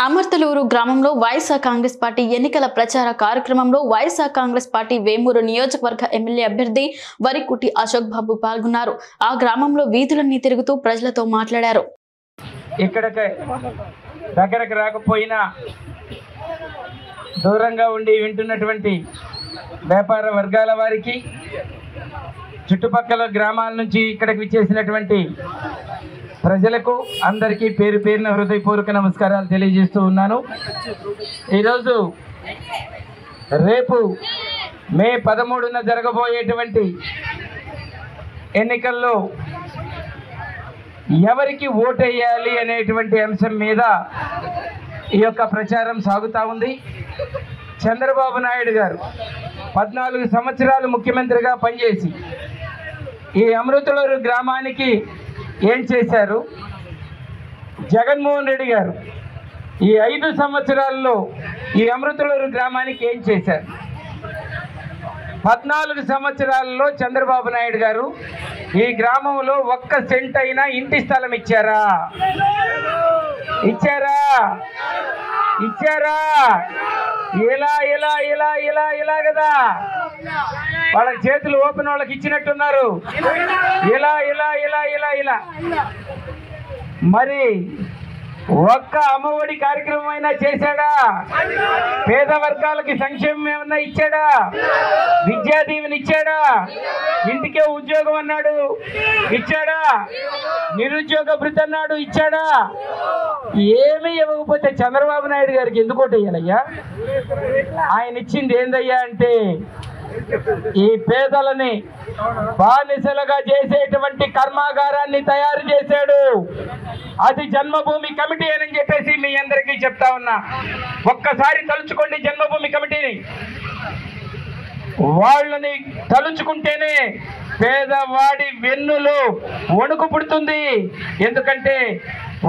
అమర్తలూరు గ్రామంలో వైఎస్ఆర్ కాంగ్రెస్ పార్టీ ఎన్నికల ప్రచార కార్యక్రమంలో వైఎస్ఆర్ కాంగ్రెస్ పార్టీ వేమూరు నియోజకవర్గ ఎమ్మెల్యే అభ్యర్థి వరికుటి అశోక్ బాబు పాల్గొన్నారు. ఆ గ్రామంలో వీధులన్నీ తిరుగుతూ ప్రజలతో మాట్లాడారు. ఇక్కడికి దగ్గరకు రాకపోయినా దూరంగా ఉండి వింటున్నటువంటి వ్యాపార వర్గాల వారికి, చుట్టుపక్కల గ్రామాల నుంచి ఇక్కడికి విచ్చేసినటువంటి ప్రజలకు అందరికీ పేరు పేరున హృదయపూర్వక నమస్కారాలు తెలియజేస్తూ ఉన్నాను. ఈరోజు రేపు మే 13న జరగబోయేటువంటి ఎన్నికల్లో ఎవరికి ఓటేయాలి అనేటువంటి అంశం మీద ఈ యొక్క ప్రచారం సాగుతూ ఉంది. చంద్రబాబు నాయుడు గారు 14 సంవత్సరాలు ముఖ్యమంత్రిగా పనిచేసి ఈ అమృతలూరు గ్రామానికి ఏం చేశారు, జగన్మోహన్ రెడ్డి గారు ఈ 5 సంవత్సరాల్లో ఈ అమృతలూరు గ్రామానికి ఏం చేశారు? 14 సంవత్సరాలలో చంద్రబాబు నాయుడు గారు ఈ గ్రామంలో ఒక్క సెంట్ అయినా ఇంటి స్థలం ఇచ్చారా? ఇచ్చారా? ఇచ్చారా? ఇలా ఇలా ఇలా ఇలా ఇలా కదా, వాళ్ళ చేతులు ఓపెన్ వాళ్ళకి ఇచ్చినట్టున్నారు. ఇలా ఇలా ఇలా ఇలా ఇలా మరి ఒక్క అమ్మఒడి కార్యక్రమం అయినా చేశాడా? పేద వర్గాలకి సంక్షేమం ఏమన్నా ఇచ్చాడా? విద్యా దీవెన ఇచ్చాడా? ఇంటికే ఉద్యోగం అన్నాడు, ఇచ్చాడా? నిరుద్యోగ భృతి అన్నాడు, ఇచ్చాడా? ఏమీ ఇవ్వకపోతే చంద్రబాబు నాయుడు గారికి ఎందుకు ఓటేయాలయ్యా? ఆయన ఇచ్చింది ఏందయ్యా అంటే ఈ పేదలని బానిసలుగా చేసేటువంటి కర్మాగారాన్ని తయారు చేశాడు. అది జన్మభూమి కమిటీ అని చెప్పేసి మీ అందరికీ చెప్తా ఉన్నా. ఒక్కసారి తలుచుకోండి జన్మభూమి కమిటీని. వాళ్ళని తలుచుకుంటేనే పేదవాడి వెన్నులో వణుకు పుడుతుంది. ఎందుకంటే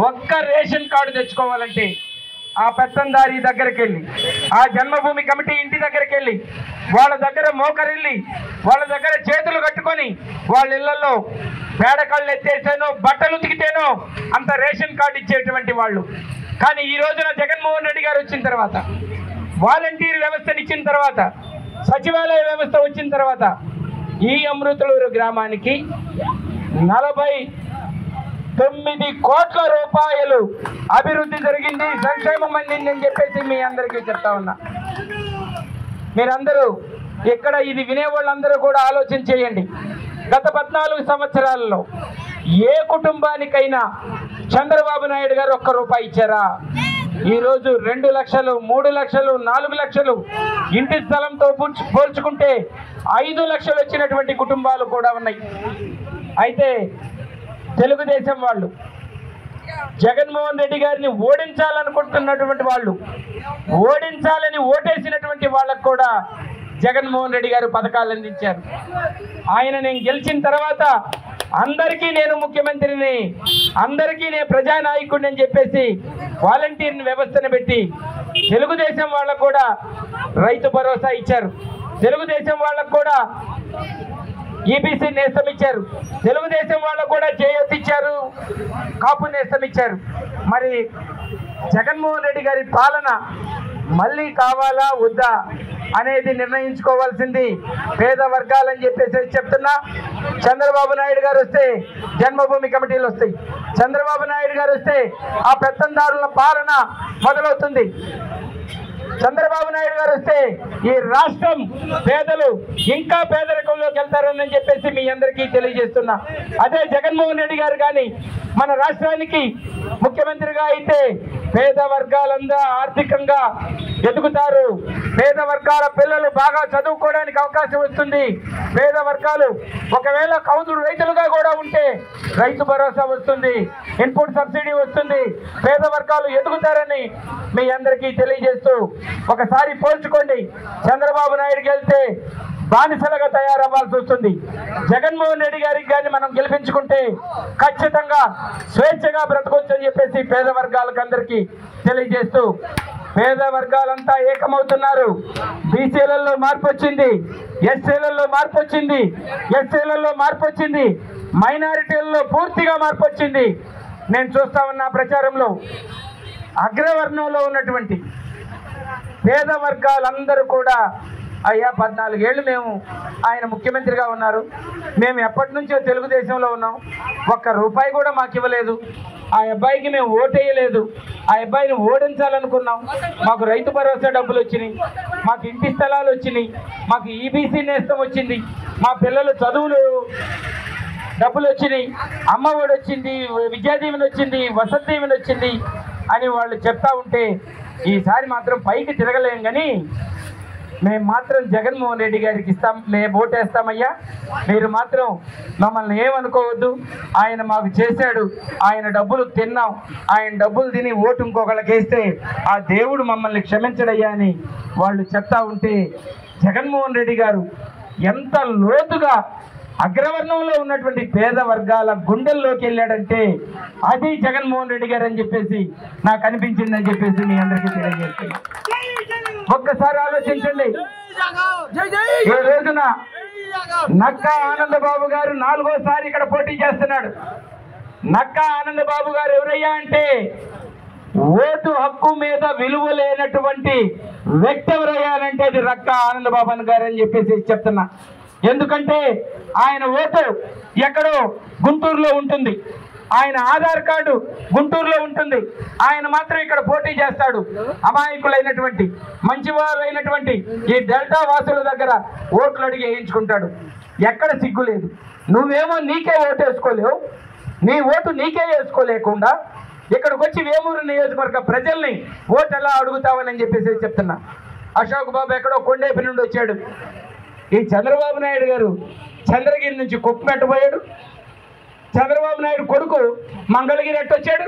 ఒక్క రేషన్ కార్డు తెచ్చుకోవాలంటే ఆ పెత్తందారి దగ్గరికి వెళ్ళి, ఆ జన్మభూమి కమిటీ ఇంటి దగ్గరికి వెళ్ళి, వాళ్ళ దగ్గర మోకరిల్లి, వాళ్ళ దగ్గర చేతులు కట్టుకొని, వాళ్ళ ఇళ్లలో పేడకళ్ళు ఎత్తేసానో బట్టలు ఉతికితేనో అంత రేషన్ కార్డు ఇచ్చేటువంటి వాళ్ళు. కానీ ఈ రోజున జగన్మోహన్ రెడ్డి గారు వచ్చిన తర్వాత, వాలంటీర్ వ్యవస్థను ఇచ్చిన తర్వాత, సచివాలయ వ్యవస్థ వచ్చిన తర్వాత ఈ అమృతలూరు గ్రామానికి 49 కోట్ల రూపాయలు అభివృద్ధి జరిగింది, సంక్షేమం అందింది అని చెప్పేసి మీ అందరికీ చెప్తా ఉన్నా. మీరందరూ ఇక్కడ ఇది వినేవాళ్ళందరూ కూడా ఆలోచన చేయండి. గత 14 సంవత్సరాలలో ఏ కుటుంబానికైనా చంద్రబాబు నాయుడు గారు ఒక్క రూపాయి ఇచ్చారా? ఈరోజు 2 లక్షలు, 3 లక్షలు, 4 లక్షలు ఇంటి స్థలంతో పోల్చుకుంటే 5 లక్షలు వచ్చినటువంటి కుటుంబాలు కూడా ఉన్నాయి. అయితే తెలుగుదేశం వాళ్ళు, జగన్మోహన్ రెడ్డి గారిని ఓడించాలనుకుంటున్నటువంటి వాళ్ళు, ఓడించాలని ఓటేసినటువంటి వాళ్ళకు కూడా జగన్మోహన్ రెడ్డి గారు పథకాలు అందించారు. ఆయన నేను గెలిచిన తర్వాత అందరికీ నేను ముఖ్యమంత్రిని, అందరికీ నేను ప్రజానాయకుడిని అని చెప్పేసి వాలంటీర్ వ్యవస్థను పెట్టి తెలుగుదేశం వాళ్ళకు కూడా రైతు భరోసా ఇచ్చారు. తెలుగుదేశం వాళ్ళకు కూడా ఈబీసీ నేస్తం ఇచ్చారు. తెలుగుదేశం వాళ్ళకు కూడా చేయూత ఇచ్చారు, కాపు నేస్తం ఇచ్చారు. మరి జగన్మోహన్ రెడ్డి గారి పాలన మళ్ళీ కావాలా వద్దా అనేది నిర్ణయించుకోవాల్సింది పేద వర్గాలని చెప్పేసి చెప్తున్నా. చంద్రబాబు నాయుడు గారు వస్తే జన్మభూమి కమిటీలు వస్తాయి. చంద్రబాబు నాయుడు గారు వస్తే ఆ పెత్తందారుల పాలన మొదలవుతుంది. చంద్రబాబు నాయుడు గారు వస్తే ఈ రాష్ట్రం పేదలు ఇంకా పేదరికంలోకి వెళ్తారని చెప్పేసి మీ అందరికీ తెలియజేస్తున్నా. అదే జగన్మోహన్ రెడ్డి గారు కానీ మన రాష్ట్రానికి ముఖ్యమంత్రిగా అయితే పేద వర్గాలంతా ఆర్థికంగా ఎదుగుతారు. పేద వర్గాల పిల్లలు బాగా చదువుకోవడానికి అవకాశం వస్తుంది. పేద వర్గాలు ఒకవేళ కౌలు రైతులుగా కూడా ఉంటే రైతు భరోసా వస్తుంది, ఇన్పుట్ సబ్సిడీ వస్తుంది. పేద వర్గాలు ఎదుగుతారని మీ అందరికీ తెలియజేస్తూ ఒకసారి పోల్చుకోండి. చంద్రబాబు నాయుడుకి వెళ్తే బానిసలుగా తయారవ్వాల్సి వస్తుంది. జగన్మోహన్ రెడ్డి గారికి కానీ మనం గెలిపించుకుంటే ఖచ్చితంగా స్వేచ్ఛగా బ్రతకొచ్చు అని చెప్పేసి పేద వర్గాలకు అందరికీ తెలియజేస్తూ, పేద వర్గాలంతా ఏకమవుతున్నారు. బీసీలలో మార్పు వచ్చింది, ఎస్సీలలో మార్పు వచ్చింది, ఎస్సీలలో మార్పు వచ్చింది, మైనారిటీలలో పూర్తిగా మార్పు వచ్చింది. నేను చూస్తా ఉన్న ప్రచారంలో అగ్రవర్ణంలో ఉన్నటువంటి పేద వర్గాలందరూ కూడా అయ్యా 14 ఏళ్ళు మేము ఆయన ముఖ్యమంత్రిగా ఉన్నారు, మేము ఎప్పటి నుంచో తెలుగుదేశంలో ఉన్నాం, ఒక్క రూపాయి కూడా మాకు ఇవ్వలేదు, ఆ అబ్బాయికి మేము ఓటేయలేదు, ఆ అబ్బాయిని ఓడించాలనుకున్నాం, మాకు రైతు భరోసా డబ్బులు వచ్చినాయి, మాకు ఇంటి స్థలాలు వచ్చినాయి, మాకు ఈబీసీ నేస్తం వచ్చింది, మా పిల్లలు చదువులు డబ్బులు వచ్చినాయి, అమ్మ ఒడి వచ్చింది, విద్యాదీవెన వచ్చింది, వసతి దీవెన వచ్చింది అని వాళ్ళు చెప్తా ఉంటే ఈసారి మాత్రం పైకి తిరగలేం, కానీ మేము మాత్రం జగన్మోహన్ రెడ్డి గారికి ఇస్తాం, మేము ఓటేస్తామయ్యా, మీరు మాత్రం మమ్మల్ని ఏమనుకోవద్దు, ఆయన మాకు చేశాడు, ఆయన డబ్బులు తిన్నాం, ఆయన డబ్బులు తిని ఓటు ఇంకొకళ్ళకి వేస్తే ఆ దేవుడు మమ్మల్ని క్షమించడయ్యా అని వాళ్ళు చెప్తా ఉంటే జగన్మోహన్ రెడ్డి గారు ఎంత లోతుగా అగ్రవర్ణంలో ఉన్నటువంటి పేద వర్గాల గుండెల్లోకి వెళ్ళాడంటే అది జగన్మోహన్ రెడ్డి గారు అని చెప్పేసి నాకు అనిపించిందని చెప్పేసి మీ అందరికీ తెలియజేస్తుంది. ఒక్కసారి ఆలోచించండి, ఈ రోజున నక్కా ఆనందబాబు గారు 4వ సారి ఇక్కడ పోటీ చేస్తున్నాడు. నక్కా ఆనందబాబు గారు ఎవరయ్యా అంటే ఓటు హక్కు మీద విలువ లేనటువంటి వ్యక్తి ఎవరయ్యానంటే అది నక్కా ఆనందబాబు గారు అని చెప్పేసి చెప్తున్నా. ఎందుకంటే ఆయన ఓటు ఎక్కడో గుంటూరులో ఉంటుంది, ఆయన ఆధార్ కార్డు గుంటూరులో ఉంటుంది, ఆయన మాత్రం ఇక్కడ పోటీ చేస్తాడు. అమాయకులైనటువంటి మంచివారైనటువంటి ఈ డెల్టా వాసుల దగ్గర ఓట్లు అడిగి వేయించుకుంటాడు. ఎక్కడ సిగ్గు లేదు, నువ్వేమో నీకే ఓటు వేసుకోలేవు, నీ ఓటు నీకే వేసుకోలేకుండా ఇక్కడికి వచ్చి వేమూరు నియోజకవర్గ ప్రజల్ని ఓటు ఎలా అడుగుతావని చెప్పేసి చెప్తున్నా. అశోక్ బాబు ఎక్కడో కొండేపి నుండి వచ్చాడు, ఈ చంద్రబాబు నాయుడు గారు చంద్రగిరి నుంచి కుప్పమెట్టబోయాడు, చంద్రబాబు నాయుడు కొడుకు మంగళగిరి ఎట్టొచ్చాడు,